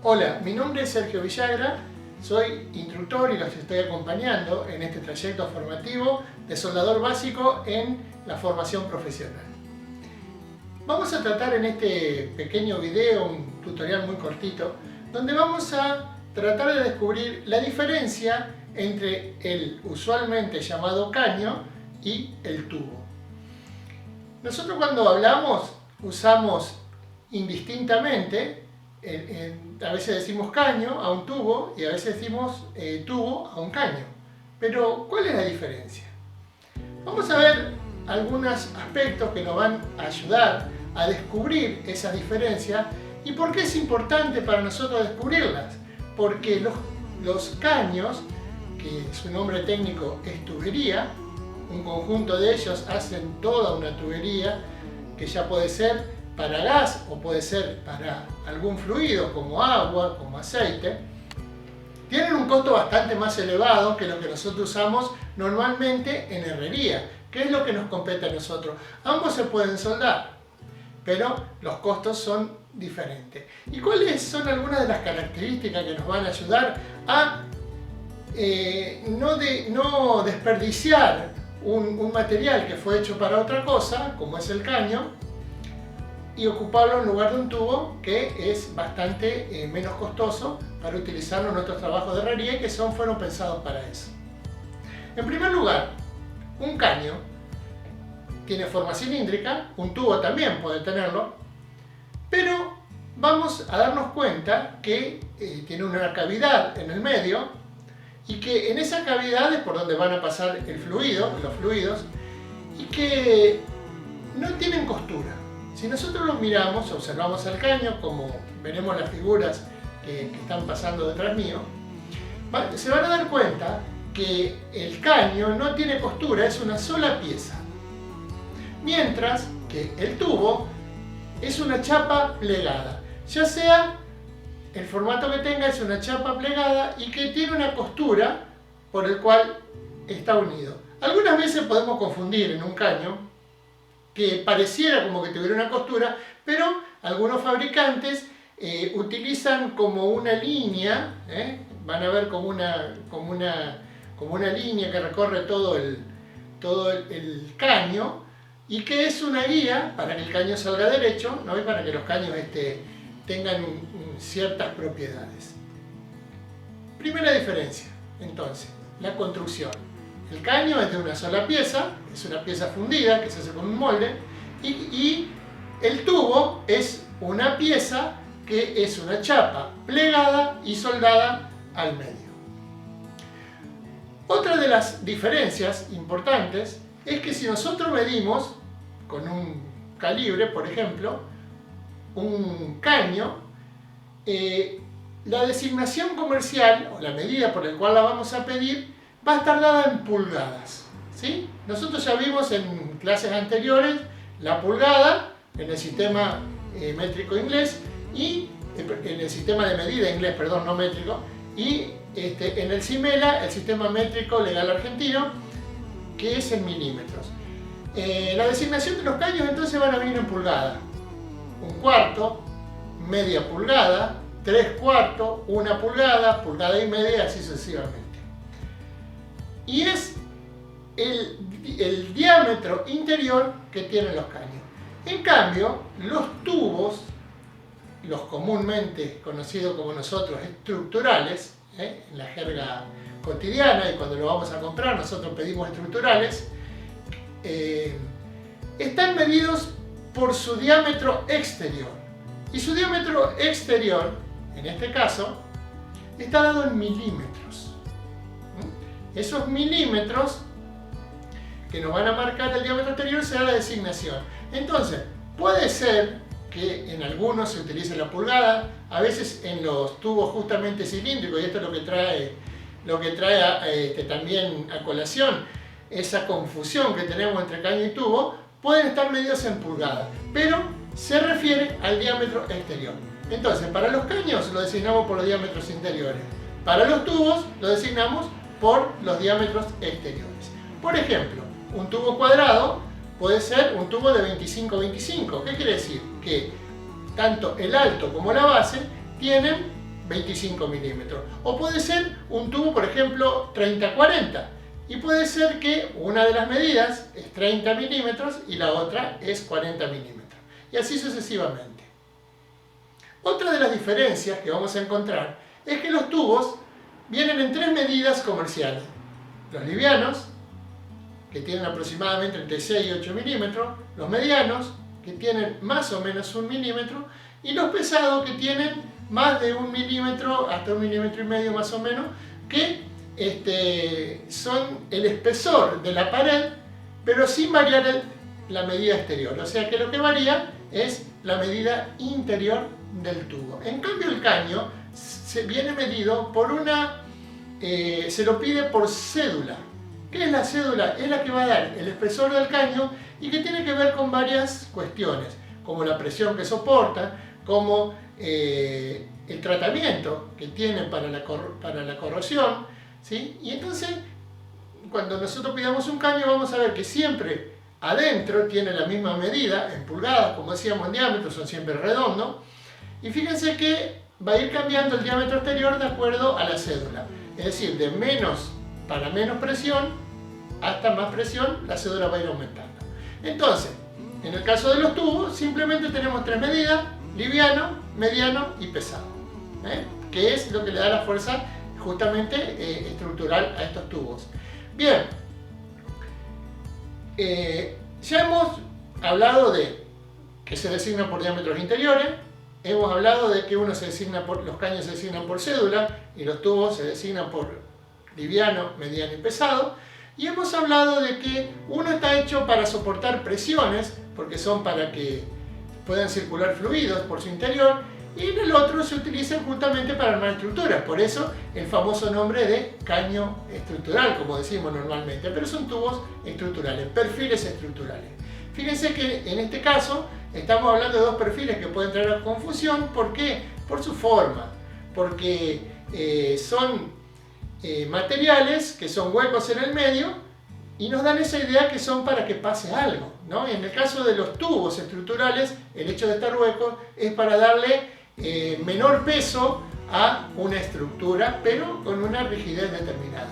Hola, mi nombre es Sergio Villagra, soy instructor y los estoy acompañando en este trayecto formativo de soldador básico en la formación profesional. Vamos a tratar en este pequeño video, un tutorial muy cortito, donde vamos a tratar de descubrir la diferencia entre el usualmente llamado caño y el tubo. Nosotros cuando hablamos usamos indistintamente, a veces decimos caño a un tubo y a veces decimos tubo a un caño. Pero, ¿cuál es la diferencia? Vamos a ver algunos aspectos que nos van a ayudar a descubrir esas diferencias y por qué es importante para nosotros descubrirlas. Porque los caños, que su nombre técnico es tubería, un conjunto de ellos hacen toda una tubería que ya puede ser para gas o puede ser para algún fluido como agua, como aceite, tienen un costo bastante más elevado que lo que nosotros usamos normalmente en herrería, que es lo que nos compete a nosotros. Ambos se pueden soldar, pero los costos son diferentes. ¿Y cuáles son algunas de las características que nos van a ayudar a no desperdiciar un material que fue hecho para otra cosa, como es el caño, y ocuparlo en lugar de un tubo que es bastante menos costoso para utilizarlo en nuestros trabajos de herrería y que fueron pensados para eso? En primer lugar, un caño tiene forma cilíndrica, un tubo también puede tenerlo, pero vamos a darnos cuenta que tiene una cavidad en el medio y que en esa cavidad es por donde van a pasar los fluidos, y que no tienen costura. Si nosotros lo miramos, observamos el caño, como veremos las figuras que están pasando detrás mío, se van a dar cuenta que el caño no tiene costura, es una sola pieza. Mientras que el tubo es una chapa plegada, ya sea el formato que tenga, es una chapa plegada y que tiene una costura por el cual está unido. Algunas veces podemos confundir en un caño que pareciera como que tuviera una costura, pero algunos fabricantes utilizan como una línea, van a ver como una línea que recorre todo el caño y que es una guía para que el caño salga derecho, ¿no? Y para que los caños tengan ciertas propiedades. Primera diferencia, entonces, la construcción. El caño es de una sola pieza, es una pieza fundida que se hace con un molde, y el tubo es una pieza que es una chapa plegada y soldada al medio. Otra de las diferencias importantes es que si nosotros medimos con un calibre, por ejemplo, un caño, la designación comercial o la medida por la cual la vamos a pedir va a estar dada en pulgadas, ¿sí? Nosotros ya vimos en clases anteriores la pulgada en el sistema métrico inglés y en el sistema de medida inglés, perdón, no métrico, y en el CIMELA, el sistema métrico legal argentino, que es en milímetros. La designación de los caños entonces van a venir en pulgada: un cuarto, media pulgada, 3/4, una pulgada, pulgada y media, así sucesivamente. Y es el diámetro interior que tienen los caños. En cambio, los tubos, los comúnmente conocidos como nosotros estructurales, en la jerga cotidiana, y cuando lo vamos a comprar nosotros pedimos estructurales, están medidos por su diámetro exterior. Y su diámetro exterior, en este caso, está dado en milímetros. Esos milímetros que nos van a marcar el diámetro exterior será la designación. Entonces, puede ser que en algunos se utilice la pulgada, a veces en los tubos justamente cilíndricos, y esto es lo que trae también a colación esa confusión que tenemos entre caño y tubo, pueden estar medidos en pulgadas, pero se refiere al diámetro exterior. Entonces, para los caños lo designamos por los diámetros interiores, para los tubos lo designamos por los diámetros exteriores. Por ejemplo, un tubo cuadrado puede ser un tubo de 25-25. ¿Qué quiere decir? Que tanto el alto como la base tienen 25 milímetros. O puede ser un tubo, por ejemplo, 30-40. Y puede ser que una de las medidas es 30 milímetros y la otra es 40 milímetros. Y así sucesivamente. Otra de las diferencias que vamos a encontrar es que los tubos vienen en 3 medidas comerciales. Los livianos, que tienen aproximadamente entre 6 y 8 milímetros. Los medianos, que tienen más o menos 1 milímetro. Y los pesados, que tienen más de 1 milímetro, hasta 1,5 milímetros más o menos, que son el espesor de la pared, pero sin variar la medida exterior. O sea que lo que varía es la medida interior del tubo. En cambio, el caño se viene medido por se lo pide por cédula. ¿Qué es la cédula? Es la que va a dar el espesor del caño y que tiene que ver con varias cuestiones, como la presión que soporta, como el tratamiento que tiene para la corrosión, ¿sí? Y entonces, cuando nosotros pidamos un caño, vamos a ver que siempre adentro tiene la misma medida, en pulgadas, como decíamos, en diámetro, son siempre redondos. Y fíjense que va a ir cambiando el diámetro exterior de acuerdo a la cédula. Es decir, de menos para menos presión hasta más presión, la cédula va a ir aumentando. Entonces, en el caso de los tubos, simplemente tenemos 3 medidas: liviano, mediano y pesado, que es lo que le da la fuerza justamente estructural a estos tubos. Bien, ya hemos hablado de que se designa por diámetros interiores, hemos hablado de que los caños se designan por cédula y los tubos se designan por liviano, mediano y pesado, y hemos hablado de que uno está hecho para soportar presiones, porque son para que puedan circular fluidos por su interior, y en el otro se utilizan justamente para armar estructuras. Por eso el famoso nombre de caño estructural, como decimos normalmente, pero son tubos estructurales, perfiles estructurales. Fíjense que en este caso estamos hablando de dos perfiles que pueden traer confusión. ¿Por qué? Por su forma, porque son materiales que son huecos en el medio y nos dan esa idea que son para que pase algo, ¿no? En el caso de los tubos estructurales, el hecho de estar huecos es para darle menor peso a una estructura, pero con una rigidez determinada.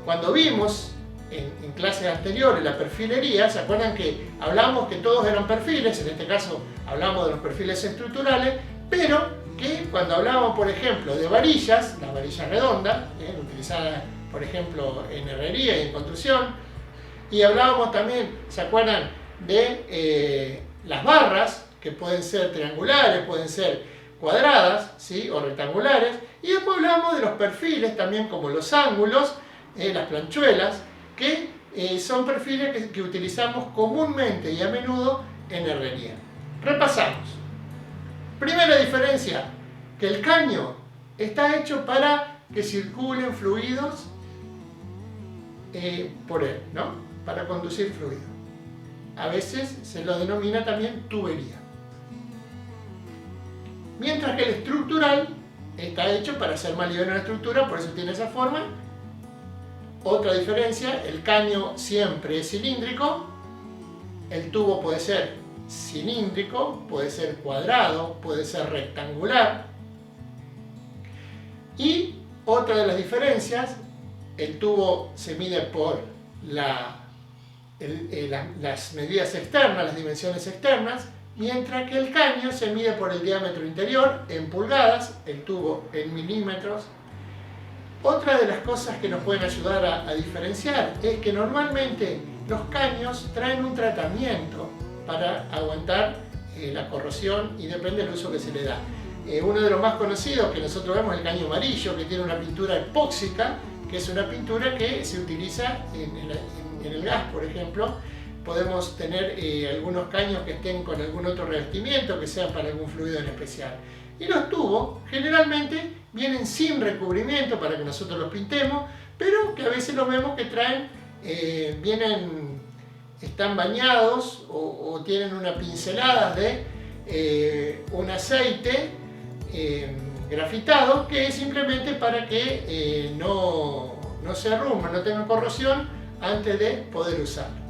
Cuando vimos en clases anteriores la perfilería, ¿se acuerdan que hablamos que todos eran perfiles? En este caso hablamos de los perfiles estructurales, pero que cuando hablábamos, por ejemplo, de varillas, las varillas redondas, utilizadas, por ejemplo, en herrería y en construcción, y hablábamos también, ¿se acuerdan?, de las barras, que pueden ser triangulares, pueden ser cuadradas, ¿sí?, o rectangulares, y después hablamos de los perfiles también, como los ángulos, las planchuelas, que son perfiles que utilizamos comúnmente y a menudo en herrería. Repasamos. Primera diferencia, que el caño está hecho para que circulen fluidos por él, ¿no? Para conducir fluido. A veces se lo denomina también tubería. Mientras que el estructural está hecho para hacer más liviana la estructura, por eso tiene esa forma. Otra diferencia, el caño siempre es cilíndrico, el tubo puede ser cilíndrico, puede ser cuadrado, puede ser rectangular. Y otra de las diferencias, el tubo se mide por las medidas externas, las dimensiones externas, mientras que el caño se mide por el diámetro interior en pulgadas, el tubo en milímetros. Otra de las cosas que nos pueden ayudar a diferenciar es que normalmente los caños traen un tratamiento para aguantar la corrosión y depende del uso que se le da. Uno de los más conocidos que nosotros vemos es el caño amarillo, que tiene una pintura epóxica, que es una pintura que se utiliza en el gas, por ejemplo. Podemos tener algunos caños que estén con algún otro revestimiento, que sean para algún fluido en especial. Y los tubos generalmente vienen sin recubrimiento para que nosotros los pintemos, pero que a veces los vemos que traen, están bañados o tienen una pincelada de un aceite grafitado, que es simplemente para que no se arrumen, no tengan corrosión antes de poder usarlo.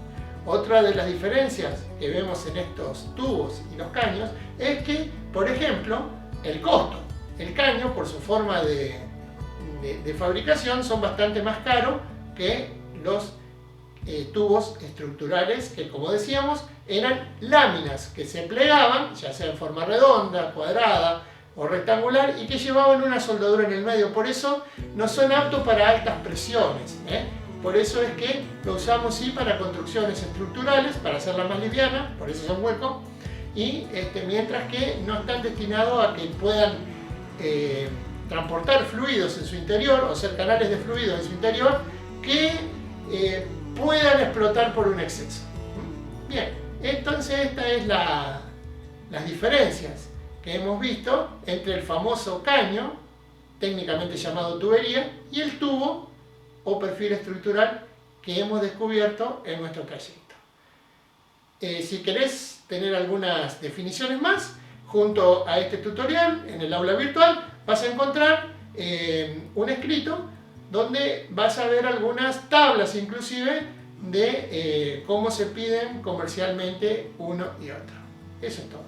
Otra de las diferencias que vemos en estos tubos y los caños es que, por ejemplo, el costo. El caño, por su forma de fabricación, son bastante más caros que los tubos estructurales que, como decíamos, eran láminas que se plegaban, ya sea en forma redonda, cuadrada o rectangular, y que llevaban una soldadura en el medio. Por eso no son aptos para altas presiones, Por eso es que lo usamos sí para construcciones estructurales, para hacerla más liviana, por eso son huecos, y mientras que no están destinados a que puedan transportar fluidos en su interior o ser canales de fluidos en su interior que puedan explotar por un exceso. Bien, entonces estas es las diferencias que hemos visto entre el famoso caño, técnicamente llamado tubería, y el tubo o perfil estructural que hemos descubierto en nuestro trayecto. Si querés tener algunas definiciones más, junto a este tutorial, en el aula virtual, vas a encontrar un escrito donde vas a ver algunas tablas inclusive de cómo se piden comercialmente uno y otro. Eso es todo.